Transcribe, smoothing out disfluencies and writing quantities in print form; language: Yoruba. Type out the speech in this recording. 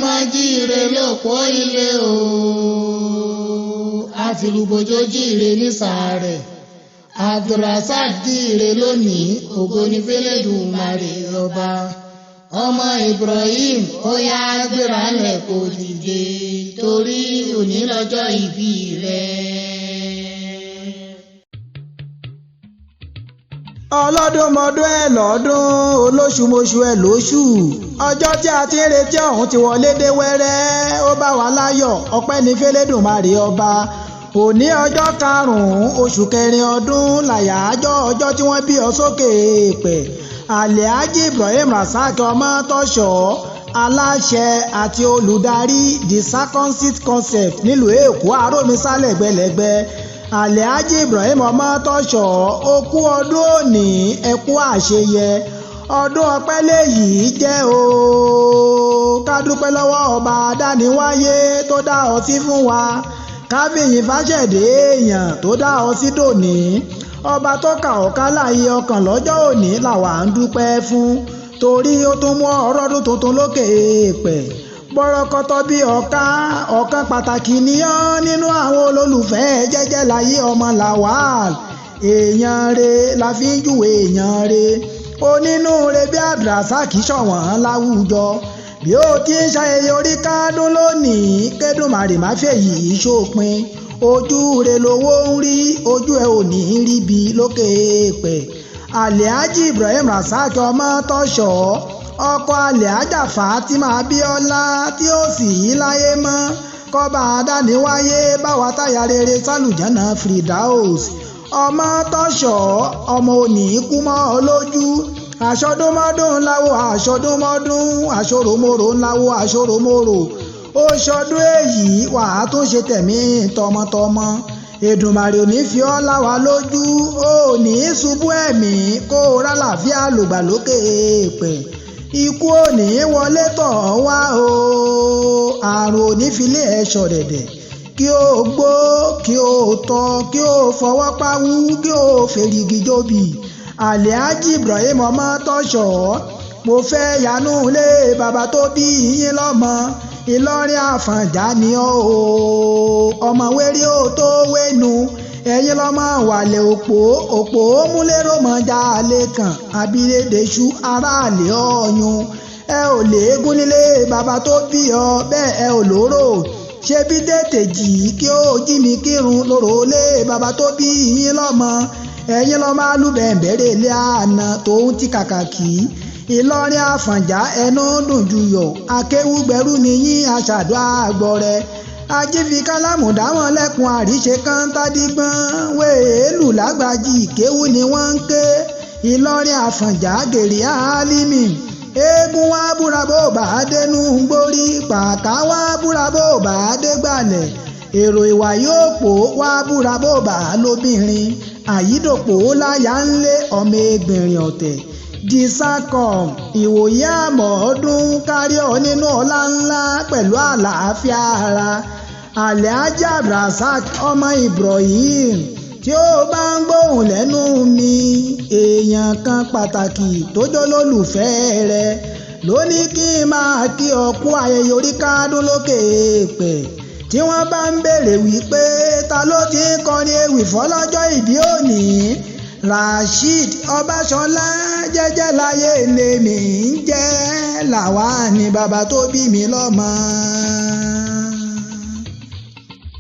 mọ́ jíire lópó ilé o àfìrùbòjò jíire nísàárẹ̀ Abdulrasaq jíire lónìí ògo ni f'Ẹlẹ́dùmarè ọba ọmọ Ibrahim ó yá gbéra lẹ̀ kó dìde torí òní lọ́jọ́ ìbí rẹ̀. ọlọ́dúnmọdún ẹ̀ lọ́dún olóṣùmọṣù ẹ̀ lóṣù ọjọ́ tí a ti ń retí ọ̀hún ti wọlé dé wẹ́rẹ́ ó bá wa láyọ̀ ọpẹ́ ní f'Ẹlẹ́dùmarè ọba òní ọjọ́ karùn-ún oṣù kẹrin ọdún làyájọ́ ọjọ́ tí wọ́n bí ọ sókè èèpẹ̀ ALHAJI IBRAHIM RASAQ OMOTOSHO aláṣẹ àti olùdarí the circumcise concept nílùú Èkó àròmísálẹ̀ gbẹlẹ́gbẹ́ ALHAJI IBRAHIM OMOTOSHO ó kú ọdún òní ẹ kú àṣeyẹ ọdún ọpẹ́ léyìí jẹ́ o ká dúpẹ́ lọ́wọ́ ọba adániwáyé tó dá ọtí fún wa kábíyìn fáṣẹ̀dé èèyàn tó dá ọtí dòní ọba tó kà ọ́ káláyé ọkàn lọ́jọ́ òní làwa ń dúpẹ́ fún torí ó tún mú ọrọ́dún tuntun lókè èèpẹ̀ bọ́rọ́kọ́tọ́ bí ọ̀kan pàtàkì níyàn nínú àwọn olólùfẹ́ jẹ́jẹ́ láyé ọmọ Lawal èèyàn re la fi ń júwe èèyàn re onínúure bí Abdulrasaq ṣọ̀wọ́n láwùjọ bí ó ti ń ṣayẹyẹ orí kádún lónìí k'Ẹlẹ́dùmarè má fèyí ṣòpin ojú re lowó ń rí ojú ẹ ò ní rí bí lókè èèpẹ̀ ALHAJI IBRAHIM RASAQ OMOTOSHO ọkọ ALHAJA Fatima Abíọ́lá tí ó sì yí láyé mọ́ kọ́ba adániwáyé báwa táyà rere sálùjánà Firdaus OMOTOSHO ọmọ òní kú mọ́ ọ lójú àṣọdúnmọ́dún ńláwó àṣọdúnmọ́dún àṣòròmòrò ńláwó àṣòròmòrò ó ṣọdún èyí wàá tún ṣe tẹ̀mí tọmọtọmọ Èdùmàrè ò ní fi ọ́ láwa lójú ó ní ṣubú ẹ̀mí kó o rálàáfíà lògbà lókè èèpẹ̀ ikú ò ní wọlé tọ̀ wá o àrùn ò ní filé ẹ̀ ṣọ̀dẹ̀dẹ̀ kí o gbó kí o tọ́ kí o fọwọ́ páwú kí o fèrègì jóbi ALHAJI IBRAHIM OMOTOSHO mo fẹ́ yanú lé bàbá tó bí yín lọ́mọ Ìlọrin Àfọ̀njá ni ọ́ o ọmọ wérí ó tó wénu ẹ̀yin lọ́mọ wàlẹ̀ òpó múlẹ́rọ̀ mọ́jà lẹ́kàn abilédèṣù aráàlú ọ̀yun ẹ ò léegun nílé bàbá tó bí ọ bẹ́ẹ̀ ẹ ò lóró ṣé bí tètè jì kí ó jí mi kírun lóró lé bàbá tó bí yín lọ́mọ ẹ̀yin lọ́mọ alúbẹ̀ǹbẹ̀rẹ̀ ilé àná tòun ti kàkàkì Ìlọrin Àfọ̀njá ẹnu dùn jùyọ̀ akéwúgbẹ̀rú ni yín aṣàdó àgbọ̀rẹ́ ajífi kálámù dáwọn lẹ́kùn àríṣe kan tádígbọ́n wéèlù lágbàjì ìkéwú ni wọ́n ń ké Ìlọrin Àfọ̀njá gèrè álímì eégún wá búra bó bá dénú gbórí pàká wá búra bó bá dé gbàlẹ̀ èrò ìwà yóò pò wá búra bó bá lóbìnrin àyídòpò láyà ń lé ọmọ ẹgbìnrin ọ̀tẹ̀ disacom ìwòye àmọ́ ọdún kárí ọ nínú ọlá ńlá pẹ̀lú àlàáfíà ara ALHAJI Abdulrasaq ọmọ Ibrahim tí ó bá ń gbóhùn lẹ́nu mi èèyàn kan pàtàkì tó jẹ́ olólùfẹ́ rẹ ló ní kí n máa kí ọ kú ayẹyẹ orí kádún lókè èèpẹ̀ tí wọ́n bá ń béèrè wípé ta ló ti ń kọrin ewì fọ́lọ́jọ́ ìbí òní Rasheed Ọbáṣọlá jẹ́jẹ́ láyé lèmi ń jẹ́ Lawal ni bàbá tó bí mi lọ́mọ.